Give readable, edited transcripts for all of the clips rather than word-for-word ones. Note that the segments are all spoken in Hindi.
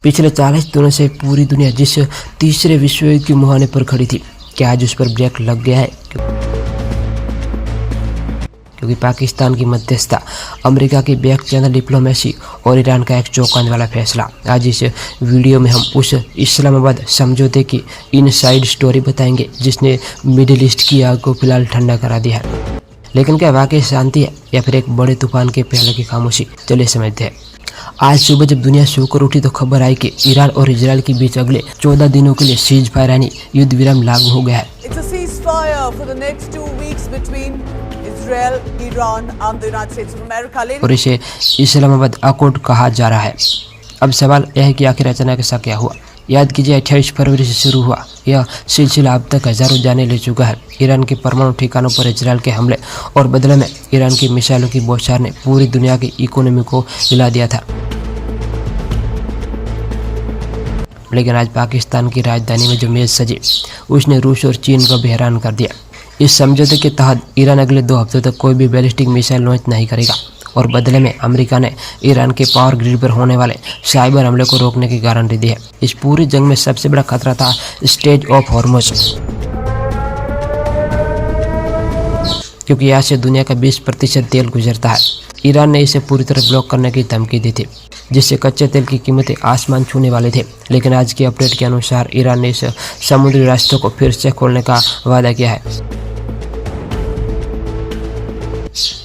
पिछले 40 दिनों से पूरी दुनिया जिस तीसरे विश्व युद्ध के मुहाने पर खड़ी थी, क्या आज उस पर ब्रेक लग गया है? क्योंकि पाकिस्तान की मध्यस्थता, अमेरिका की बैक चैनल डिप्लोमेसी और ईरान का एक चौंकाने वाला फैसला। आज इस वीडियो में हम उस इस्लामाबाद समझौते की इनसाइड स्टोरी बताएंगे जिसने मिडिल ईस्ट की आग को फिलहाल ठंडा करा दिया है। लेकिन क्या वाकई शांति है या फिर एक बड़े तूफान के पहले की खामोशी? चलिए समझते हैं। आज सुबह जब दुनिया सोकर उठी तो खबर आई कि ईरान और इजराइल के बीच अगले 14 दिनों के लिए सीज फायर यानी युद्ध विराम लागू हो गया है। और इसे इस्लामाबाद अकॉर्ड कहा जा रहा है। अब सवाल यह है कि आखिर अचानक ऐसा क्या हुआ? याद कीजिए, 28 फरवरी से शुरू हुआ यह सिलसिला अब तक हजारों जाने ले चुका है। ईरान के परमाणु ठिकानों पर इजराइल के हमले और बदले में ईरान की मिसाइलों की बौछार ने पूरी दुनिया की इकोनॉमी को हिला दिया था। लेकिन आज पाकिस्तान की राजधानी में जो मेज सजी उसने रूस और चीन को भी हैरान कर दिया। इस समझौते के तहत ईरान अगले 2 हफ्तों तक कोई भी बैलिस्टिक मिसाइल लॉन्च नहीं करेगा और बदले में अमेरिका ने ईरान के पावर ग्रिड पर होने वाले साइबर हमले को रोकने की गारंटी दी है। इस पूरी जंग में सबसे बड़ा खतरा था स्ट्रेट ऑफ हॉर्मुज, क्योंकि यहाँ से दुनिया का 20% तेल गुजरता है। ईरान ने इसे पूरी तरह ब्लॉक करने की धमकी दी थी, जिससे कच्चे तेल की कीमतें आसमान छूने वाले थे। लेकिन आज की अपडेट के अनुसार ईरान ने इस समुद्री रास्तों को फिर से खोलने का वादा किया है।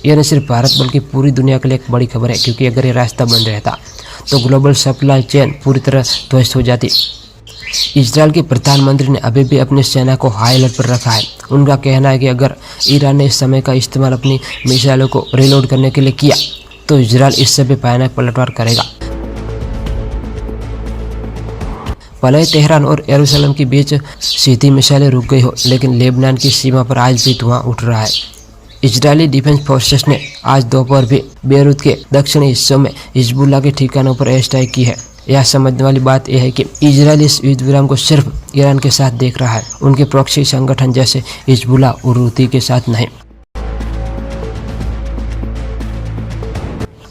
यह न सिर्फ भारत बल्कि पूरी दुनिया के लिए एक बड़ी खबर है, क्योंकि अगर ये रास्ता बंद रहता तो ग्लोबल सप्लाई चेन पूरी तरह ध्वस्त हो जाती। इजराइल के प्रधानमंत्री ने अभी भी अपनी सेना को हाई अलर्ट पर रखा है। उनका कहना है कि अगर ईरान ने इस समय का इस्तेमाल अपनी मिसाइलों को रिलोड करने के लिए किया तो इजराइल इससे भी भयानक पलटवार करेगा। भले ही तेहरान और यरूशलेम के बीच सीधी मिसाइलें रुक गई हो, लेकिन लेबनान की सीमा पर आज भी धुआं उठ रहा है। इजरायली डिफेंस फोर्सेस ने आज दोपहर भी बेरूत के दक्षिणी हिस्सों में हिजबुल्लाह के ठिकानों पर एयर स्ट्राइक की है। यह समझने वाली बात यह है कि इजरायल इस युद्ध विराम को सिर्फ ईरान के साथ देख रहा है, उनके प्रॉक्सी संगठन जैसे हिजबुल्लाह और हुती के साथ नहीं।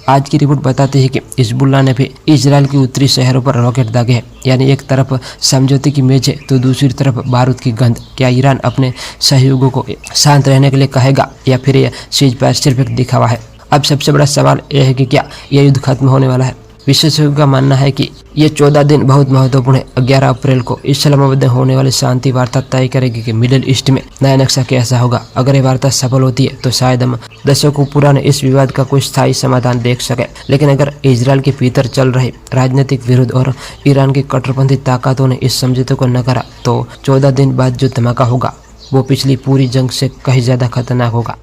आज की रिपोर्ट बताती है कि हिजबुल्लाह ने भी इजरायल की उत्तरी शहरों पर रॉकेट दागे हैं। यानी एक तरफ समझौते की मेज है तो दूसरी तरफ बारूद की गंध। क्या ईरान अपने सहयोगों को शांत रहने के लिए कहेगा या फिर यह सीज फायर सिर्फ एक दिखावा है? अब सबसे बड़ा सवाल यह है कि क्या यह युद्ध खत्म होने वाला है? विशेषज्ञों का मानना है कि ये 14 दिन बहुत महत्वपूर्ण है। 11 अप्रैल को इस्लामाबाद में होने वाली शांति वार्ता तय करेगी कि मिडिल ईस्ट में नया नक्शा कैसा होगा। अगर ये वार्ता सफल होती है तो शायद हम दशकों पुराने इस विवाद का कोई स्थायी समाधान देख सके। लेकिन अगर इजरायल के भीतर चल रहे राजनीतिक विरोध और ईरान की कट्टरपंथी ताकतों ने इस समझौते को नकारा तो 14 दिन बाद जो धमाका होगा वो पिछली पूरी जंग से कहीं ज्यादा खतरनाक होगा।